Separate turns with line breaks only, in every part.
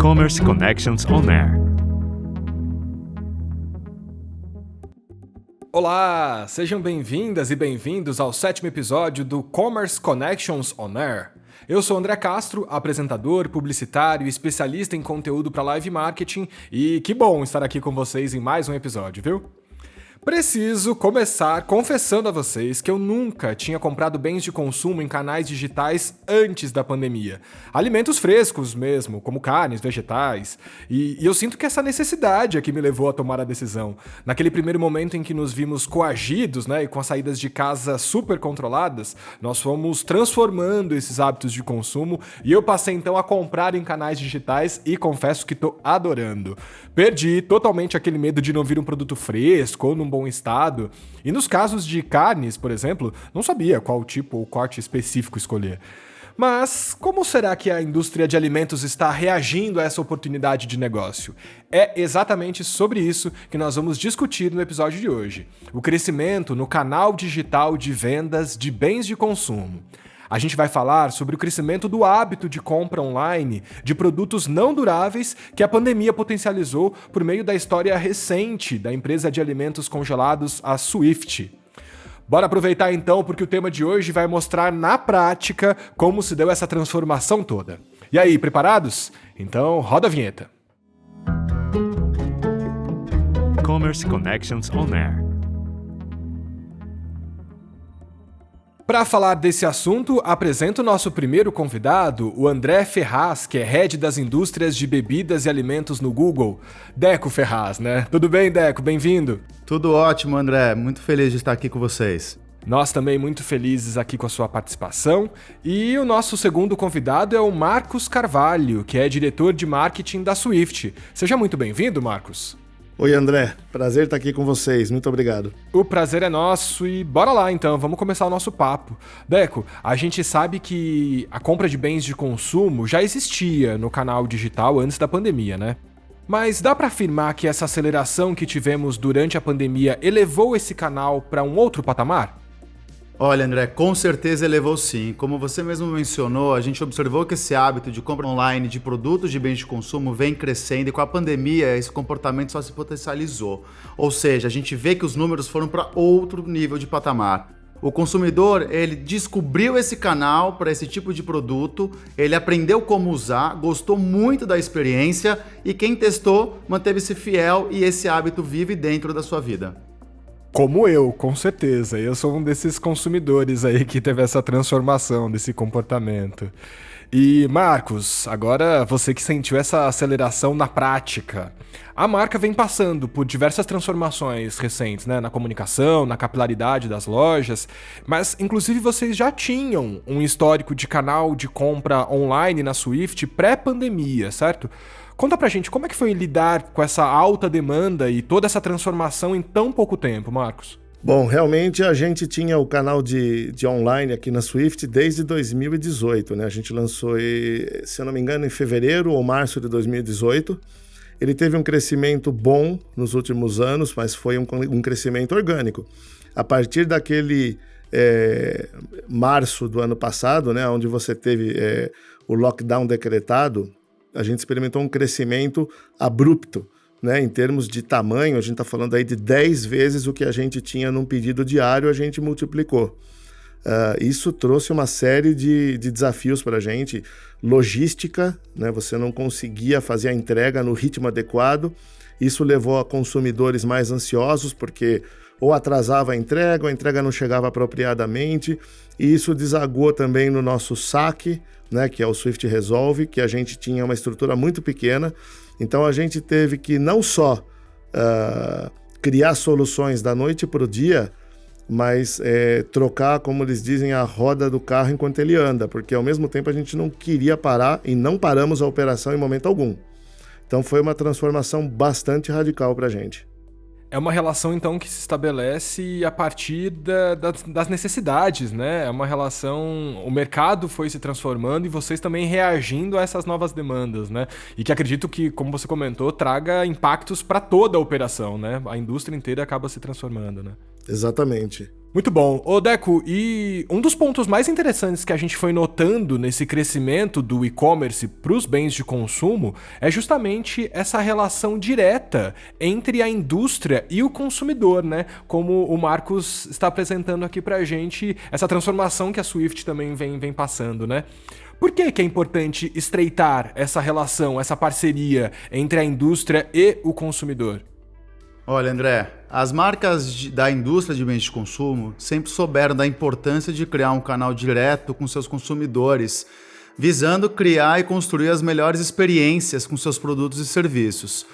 Commerce Connections On Air.
Olá, sejam bem-vindas e bem-vindos ao 7º episódio do Commerce Connections On Air. Eu sou André Castro, apresentador, publicitário e especialista em conteúdo para live marketing, e que bom estar aqui com vocês em mais um episódio, viu? Preciso começar confessando a vocês que eu nunca tinha comprado bens de consumo em canais digitais antes da pandemia. Alimentos frescos mesmo, como carnes, vegetais. E eu sinto que essa necessidade é que me levou a tomar a decisão. Naquele primeiro momento em que nos vimos coagidos, e com as saídas de casa super controladas, nós fomos transformando esses hábitos de consumo e eu passei então a comprar em canais digitais e confesso que tô adorando. Perdi totalmente aquele medo de não vir um produto fresco ou num bom estado. E nos casos de carnes, por exemplo, não sabia qual tipo ou corte específico escolher. Mas como será que a indústria de alimentos está reagindo a essa oportunidade de negócio? É exatamente sobre isso que nós vamos discutir no episódio de hoje. O crescimento no canal digital de vendas de bens de consumo. A gente vai falar sobre o crescimento do hábito de compra online de produtos não duráveis que a pandemia potencializou por meio da história recente da empresa de alimentos congelados, a Swift. Bora aproveitar então, porque o tema de hoje vai mostrar na prática como se deu essa transformação toda. E aí, preparados? Então, roda a vinheta.
Commerce Connections On Air.
Para falar desse assunto, apresento o nosso primeiro convidado, o André Ferraz, que é Head das Indústrias de Bebidas e Alimentos no Google. Deco Ferraz, né? Tudo bem, Deco? Bem-vindo.
Tudo ótimo, André. Muito feliz de estar aqui com vocês.
Nós também muito felizes aqui com a sua participação. E o nosso segundo convidado é o Marcos Carvalho, que é diretor de marketing da Swift. Seja muito bem-vindo, Marcos.
Oi, André. Prazer estar aqui com vocês. Muito obrigado.
O prazer é nosso e bora lá então, vamos começar o nosso papo. Deco, a gente sabe que a compra de bens de consumo já existia no canal digital antes da pandemia, né? Mas dá para afirmar que essa aceleração que tivemos durante a pandemia elevou esse canal para um outro patamar?
Olha, André, com certeza elevou sim. Como você mesmo mencionou, a gente observou que esse hábito de compra online de produtos de bens de consumo vem crescendo e com a pandemia esse comportamento só se potencializou. Ou seja, a gente vê que os números foram para outro nível de patamar. O consumidor, ele descobriu esse canal para esse tipo de produto, ele aprendeu como usar, gostou muito da experiência e quem testou manteve-se fiel e esse hábito vive dentro da sua vida.
Como eu, com certeza. Eu sou um desses consumidores aí que teve essa transformação desse comportamento. E, Marcos, agora você que sentiu essa aceleração na prática. A marca vem passando por diversas transformações recentes, na comunicação, na capilaridade das lojas, mas inclusive vocês já tinham um histórico de canal de compra online na Swift pré-pandemia, certo? Conta pra gente, como é que foi lidar com essa alta demanda e toda essa transformação em tão pouco tempo, Marcos?
Bom, realmente a gente tinha o canal de online aqui na Swift desde 2018, né? A gente lançou, se eu não me engano, em fevereiro ou março de 2018. Ele teve um crescimento bom nos últimos anos, mas foi um crescimento orgânico. A partir daquele março do ano passado, né, onde você teve o lockdown decretado, a gente experimentou um crescimento abrupto, né? Em termos de tamanho, a gente está falando aí de 10 vezes o que a gente tinha num pedido diário, a gente multiplicou. Isso trouxe uma série de desafios para a gente. Logística, né? Você não conseguia fazer a entrega no ritmo adequado. Isso levou a consumidores mais ansiosos, porque ou atrasava a entrega não chegava apropriadamente. E isso desagou também no nosso saque, né, que é o Swift Resolve, que a gente tinha uma estrutura muito pequena. Então a gente teve que não só criar soluções da noite para o dia, mas trocar, como eles dizem, a roda do carro enquanto ele anda, porque ao mesmo tempo a gente não queria parar e não paramos a operação em momento algum. Então foi uma transformação bastante radical para a gente.
É uma relação, então, que se estabelece a partir das necessidades, né? É uma relação... O mercado foi se transformando e vocês também reagindo a essas novas demandas, né? E que acredito que, como você comentou, traga impactos para toda a operação, né? A indústria inteira acaba se transformando, né?
Exatamente.
Muito bom. Ô Deco, e um dos pontos mais interessantes que a gente foi notando nesse crescimento do e-commerce para os bens de consumo é justamente essa relação direta entre a indústria e o consumidor, né? Como o Marcos está apresentando aqui pra gente, essa transformação que a Swift também vem passando, né? Por que é importante estreitar essa relação, essa parceria entre a indústria e o consumidor?
Olha, André, as marcas da indústria de bens de consumo sempre souberam da importância de criar um canal direto com seus consumidores, visando criar e construir as melhores experiências com seus produtos e serviços.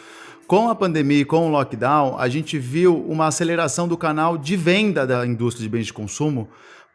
Com a pandemia e com o lockdown, a gente viu uma aceleração do canal de venda da indústria de bens de consumo,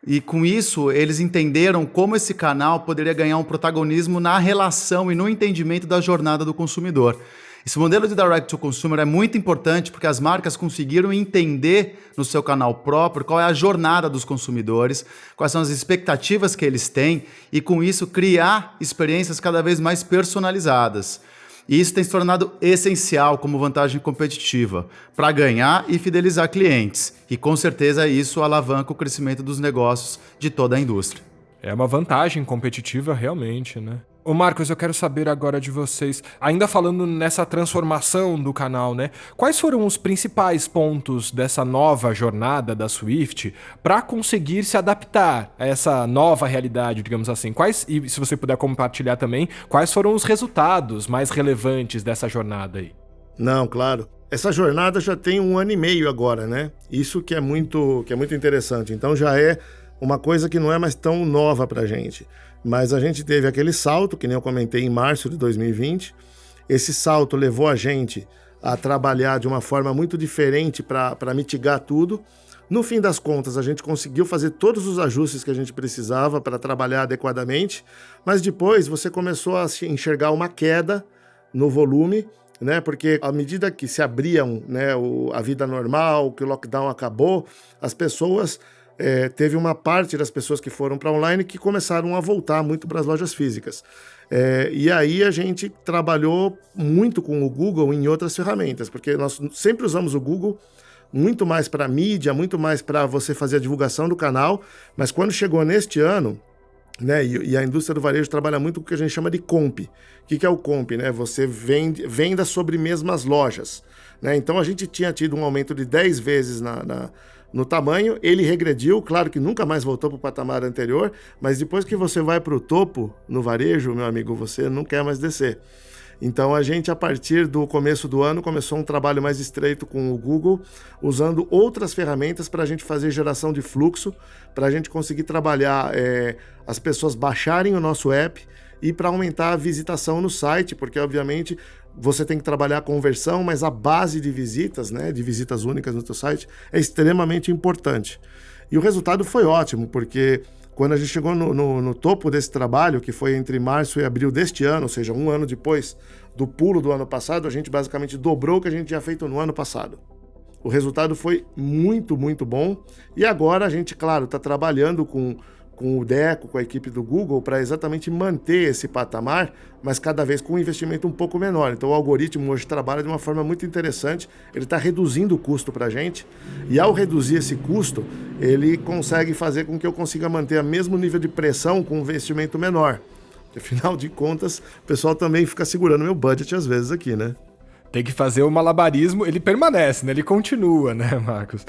e com isso eles entenderam como esse canal poderia ganhar um protagonismo na relação e no entendimento da jornada do consumidor. Esse modelo de direct to consumer é muito importante porque as marcas conseguiram entender no seu canal próprio qual é a jornada dos consumidores, quais são as expectativas que eles têm e com isso criar experiências cada vez mais personalizadas. E isso tem se tornado essencial como vantagem competitiva para ganhar e fidelizar clientes. E com certeza isso alavanca o crescimento dos negócios de toda a indústria.
É uma vantagem competitiva realmente, né? Ô Marcos, eu quero saber agora de vocês, ainda falando nessa transformação do canal, né? Quais foram os principais pontos dessa nova jornada da Swift para conseguir se adaptar a essa nova realidade, digamos assim? E se você puder compartilhar também, quais foram os resultados mais relevantes dessa jornada aí?
Não, claro. Essa jornada já tem 1 ano e meio agora, né? Isso que é muito interessante. Então já é uma coisa que não é mais tão nova pra gente. Mas a gente teve aquele salto, que nem eu comentei, em março de 2020. Esse salto levou a gente a trabalhar de uma forma muito diferente para mitigar tudo. No fim das contas, a gente conseguiu fazer todos os ajustes que a gente precisava para trabalhar adequadamente, mas depois você começou a enxergar uma queda no volume, né? Porque à medida que se abriam, né, a vida normal, que o lockdown acabou, as pessoas... teve uma parte das pessoas que foram para online que começaram a voltar muito para as lojas físicas. E aí a gente trabalhou muito com o Google em outras ferramentas, porque nós sempre usamos o Google muito mais para mídia, muito mais para você fazer a divulgação do canal, mas quando chegou neste ano, né, e a indústria do varejo trabalha muito com o que a gente chama de comp. O que é o comp? Né? Você venda sobre mesmas lojas. Né? Então a gente tinha tido um aumento de 10 vezes no tamanho, ele regrediu, claro que nunca mais voltou para o patamar anterior, mas depois que você vai para o topo no varejo, meu amigo, você não quer mais descer. Então a gente, a partir do começo do ano, começou um trabalho mais estreito com o Google, usando outras ferramentas para a gente fazer geração de fluxo, para a gente conseguir trabalhar as pessoas baixarem o nosso app e para aumentar a visitação no site, porque obviamente você tem que trabalhar a conversão, mas a base de visitas, né, de visitas únicas no teu site, é extremamente importante. E o resultado foi ótimo, porque quando a gente chegou no topo desse trabalho, que foi entre março e abril deste ano, ou seja, 1 ano depois do pulo do ano passado, a gente basicamente dobrou o que a gente tinha feito no ano passado. O resultado foi muito, muito bom. E agora a gente, claro, está trabalhando com o Deco, com a equipe do Google, para exatamente manter esse patamar, mas cada vez com um investimento um pouco menor. Então o algoritmo hoje trabalha de uma forma muito interessante, ele está reduzindo o custo para a gente, e ao reduzir esse custo, ele consegue fazer com que eu consiga manter o mesmo nível de pressão com um investimento menor. Afinal de contas, o pessoal também fica segurando meu budget às vezes aqui, né?
Tem que fazer o malabarismo, ele permanece, né? Ele continua, né, Marcos?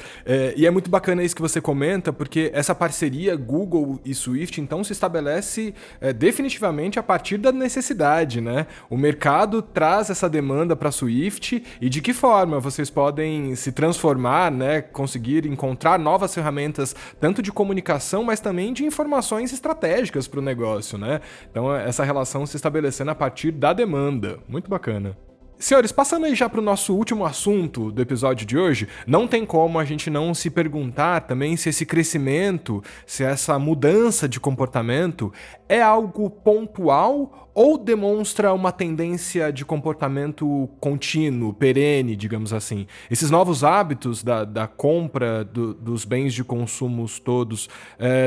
E é muito bacana isso que você comenta, porque essa parceria Google e Swift, então, se estabelece definitivamente a partir da necessidade, né? O mercado traz essa demanda para a Swift e de que forma vocês podem se transformar, né? Conseguir encontrar novas ferramentas, tanto de comunicação, mas também de informações estratégicas para o negócio, né? Então, essa relação se estabelecendo a partir da demanda. Muito bacana. Senhores, passando aí já para o nosso último assunto do episódio de hoje, não tem como a gente não se perguntar também se esse crescimento, se essa mudança de comportamento é algo pontual ou demonstra uma tendência de comportamento contínuo, perene, digamos assim. Esses novos hábitos da compra dos bens de consumo todos.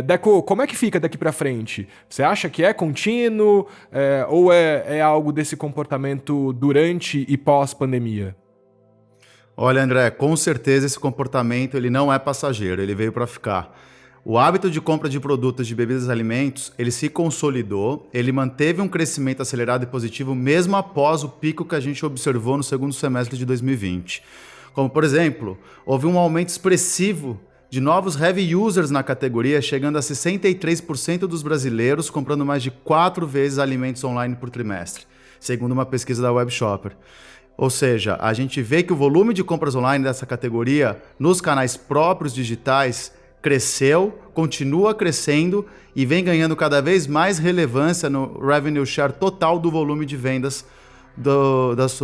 Deco, como é que fica daqui para frente? Você acha que é contínuo ou é algo desse comportamento durante e pós-pandemia?
Olha, André, com certeza esse comportamento ele não é passageiro, ele veio para ficar. O hábito de compra de produtos de bebidas e alimentos, ele se consolidou, ele manteve um crescimento acelerado e positivo mesmo após o pico que a gente observou no segundo semestre de 2020. Como, por exemplo, houve um aumento expressivo de novos heavy users na categoria, chegando a 63% dos brasileiros comprando mais de 4 vezes alimentos online por trimestre, segundo uma pesquisa da Webshopper. Ou seja, a gente vê que o volume de compras online dessa categoria nos canais próprios digitais cresceu, continua crescendo e vem ganhando cada vez mais relevância no revenue share total do volume de vendas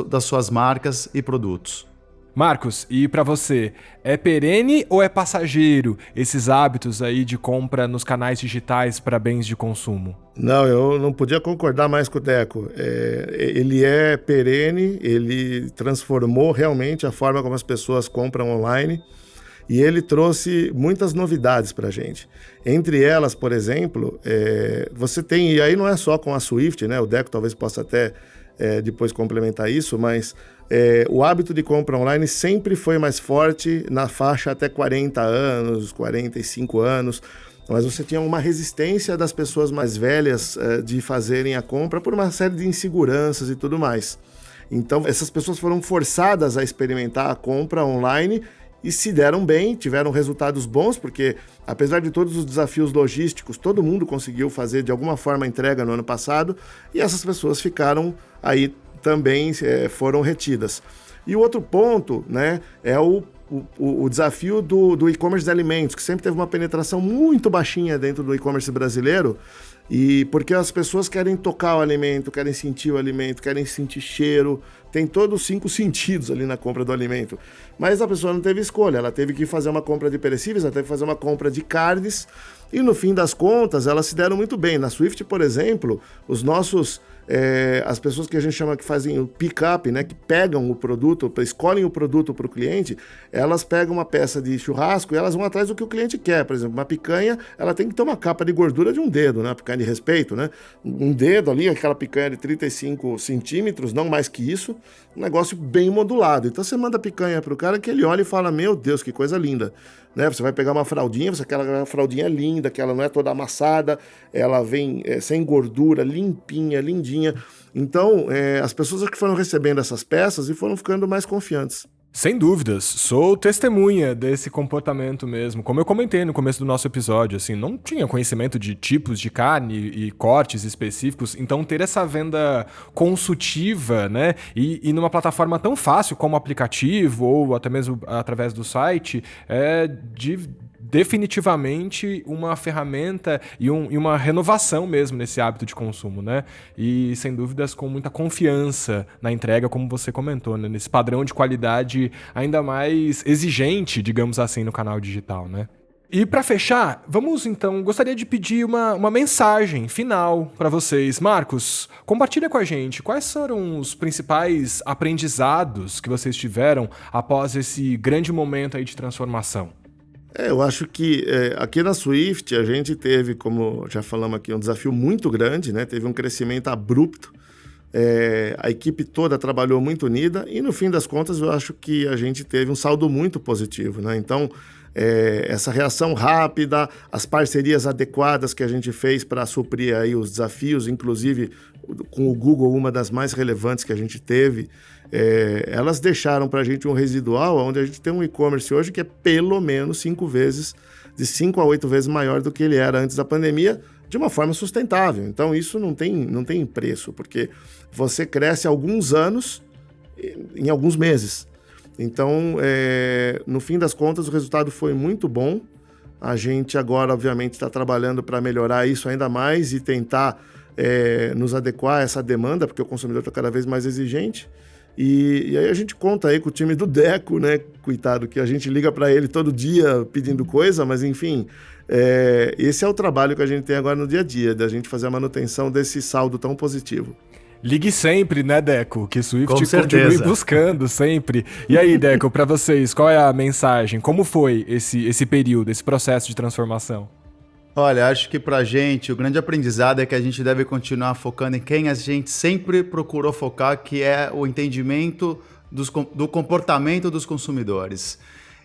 das suas marcas e produtos.
Marcos, e para você, é perene ou é passageiro esses hábitos aí de compra nos canais digitais para bens de consumo?
Não, eu não podia concordar mais com o Deco. Ele é perene, ele transformou realmente a forma como as pessoas compram online. E ele trouxe muitas novidades para a gente. Entre elas, por exemplo, você tem, e aí não é só com a Swift, né? O Deco talvez possa até depois complementar isso, mas o hábito de compra online sempre foi mais forte na faixa até 40 anos, 45 anos, mas você tinha uma resistência das pessoas mais velhas de fazerem a compra por uma série de inseguranças e tudo mais. Então, essas pessoas foram forçadas a experimentar a compra online e se deram bem, tiveram resultados bons, porque apesar de todos os desafios logísticos, todo mundo conseguiu fazer de alguma forma a entrega no ano passado, e essas pessoas ficaram aí também, foram retidas. E o outro ponto, né, é o desafio do e-commerce de alimentos, que sempre teve uma penetração muito baixinha dentro do e-commerce brasileiro, e porque as pessoas querem tocar o alimento, querem sentir o alimento, querem sentir cheiro, tem todos os 5 sentidos ali na compra do alimento. Mas a pessoa não teve escolha, ela teve que fazer uma compra de perecíveis, ela teve que fazer uma compra de carnes, e no fim das contas elas se deram muito bem. Na Swift, por exemplo, os nossos... as pessoas que a gente chama que fazem o pick-up, né, que pegam o produto, escolhem o produto para o cliente, elas pegam uma peça de churrasco e elas vão atrás do que o cliente quer. Por exemplo, uma picanha, ela tem que ter uma capa de gordura de um dedo, né, picanha de respeito, né? Um dedo ali, aquela picanha de 35 centímetros, não mais que isso, um negócio bem modulado. Então você manda a picanha para o cara que ele olha e fala, meu Deus, que coisa linda. Né? Você vai pegar uma fraldinha, você quer uma fraldinha linda, que ela não é toda amassada, ela vem sem gordura, limpinha, lindinha. Então, as pessoas que foram recebendo essas peças e foram ficando mais confiantes.
Sem dúvidas, sou testemunha desse comportamento mesmo. Como eu comentei no começo do nosso episódio, assim, não tinha conhecimento de tipos de carne e cortes específicos, então ter essa venda consultiva, né, e numa plataforma tão fácil como aplicativo ou até mesmo através do site, definitivamente uma ferramenta e uma renovação mesmo nesse hábito de consumo, né? E, sem dúvidas, com muita confiança na entrega, como você comentou, né? Nesse padrão de qualidade ainda mais exigente, digamos assim, no canal digital, né? E para fechar, gostaria de pedir uma mensagem final para vocês. Marcos, compartilha com a gente quais foram os principais aprendizados que vocês tiveram após esse grande momento aí de transformação.
Eu acho que aqui na Swift a gente teve, como já falamos aqui, um desafio muito grande, né? Teve um crescimento abrupto, a equipe toda trabalhou muito unida e no fim das contas eu acho que a gente teve um saldo muito positivo, né? Então, essa reação rápida, as parcerias adequadas que a gente fez para suprir aí os desafios, inclusive com o Google, uma das mais relevantes que a gente teve, elas deixaram para a gente um residual onde a gente tem um e-commerce hoje que é pelo menos 5 vezes, de 5 a 8 vezes maior do que ele era antes da pandemia, de uma forma sustentável. Então isso não tem preço, porque você cresce alguns anos em alguns meses. Então, no fim das contas, o resultado foi muito bom. A gente agora, obviamente, está trabalhando para melhorar isso ainda mais e tentar nos adequar a essa demanda, porque o consumidor está cada vez mais exigente. E aí a gente conta aí com o time do Deco, né? Coitado, que a gente liga para ele todo dia pedindo coisa, mas enfim, esse é o trabalho que a gente tem agora no dia a dia, da gente fazer a manutenção desse saldo tão positivo.
Ligue sempre, né, Deco? Que Swift
continue
buscando sempre. E aí, Deco, para vocês, qual é a mensagem? Como foi esse período, esse processo de transformação?
Olha, acho que pra gente o grande aprendizado é que a gente deve continuar focando em quem a gente sempre procurou focar, que é o entendimento do comportamento dos consumidores.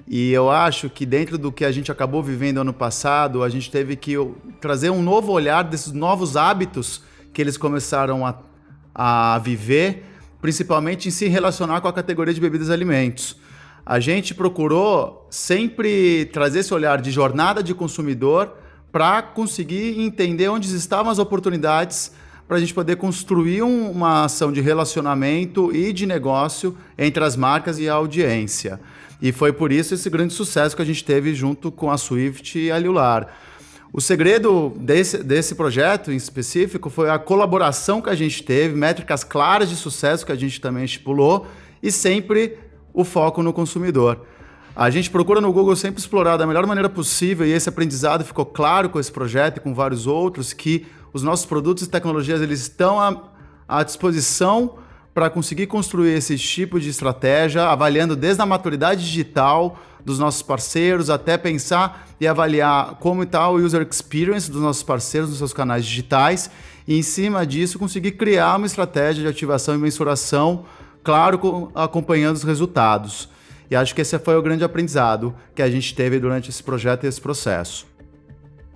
E eu acho que dentro do que a gente acabou vivendo ano passado, a gente teve que trazer um novo olhar desses novos hábitos que eles começaram a viver, principalmente em se relacionar com a categoria de bebidas e alimentos. A gente procurou sempre trazer esse olhar de jornada de consumidor para conseguir entender onde estavam as oportunidades para a gente poder construir uma ação de relacionamento e de negócio entre as marcas e a audiência. E foi por isso esse grande sucesso que a gente teve junto com a Swift e a Liular. O segredo desse projeto em específico foi a colaboração que a gente teve, métricas claras de sucesso que a gente também estipulou e sempre o foco no consumidor. A gente procura no Google sempre explorar da melhor maneira possível, e esse aprendizado ficou claro com esse projeto e com vários outros, que os nossos produtos e tecnologias eles estão à disposição para conseguir construir esse tipo de estratégia, avaliando desde a maturidade digital dos nossos parceiros até pensar e avaliar como está o user experience dos nossos parceiros nos seus canais digitais e, em cima disso, conseguir criar uma estratégia de ativação e mensuração, claro, acompanhando os resultados. E acho que esse foi o grande aprendizado que a gente teve durante esse projeto e esse processo.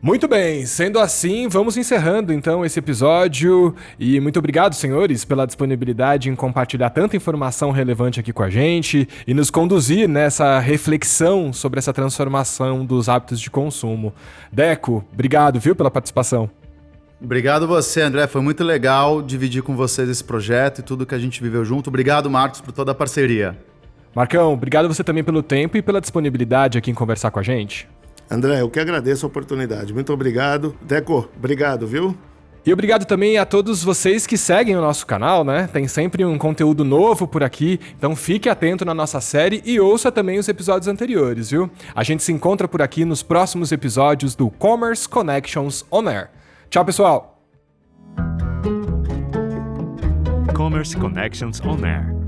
Muito bem, sendo assim, vamos encerrando então esse episódio e muito obrigado, senhores, pela disponibilidade em compartilhar tanta informação relevante aqui com a gente e nos conduzir nessa reflexão sobre essa transformação dos hábitos de consumo. Deco, obrigado, viu, pela participação.
Obrigado você, André, foi muito legal dividir com vocês esse projeto e tudo que a gente viveu junto. Obrigado, Marcos, por toda a parceria.
Marcão, obrigado você também pelo tempo e pela disponibilidade aqui em conversar com a gente.
André, eu que agradeço a oportunidade. Muito obrigado. Deco, obrigado, viu?
E obrigado também a todos vocês que seguem o nosso canal, né? Tem sempre um conteúdo novo por aqui, então fique atento na nossa série e ouça também os episódios anteriores, viu? A gente se encontra por aqui nos próximos episódios do Commerce Connections On Air. Tchau, pessoal!
Commerce Connections On Air.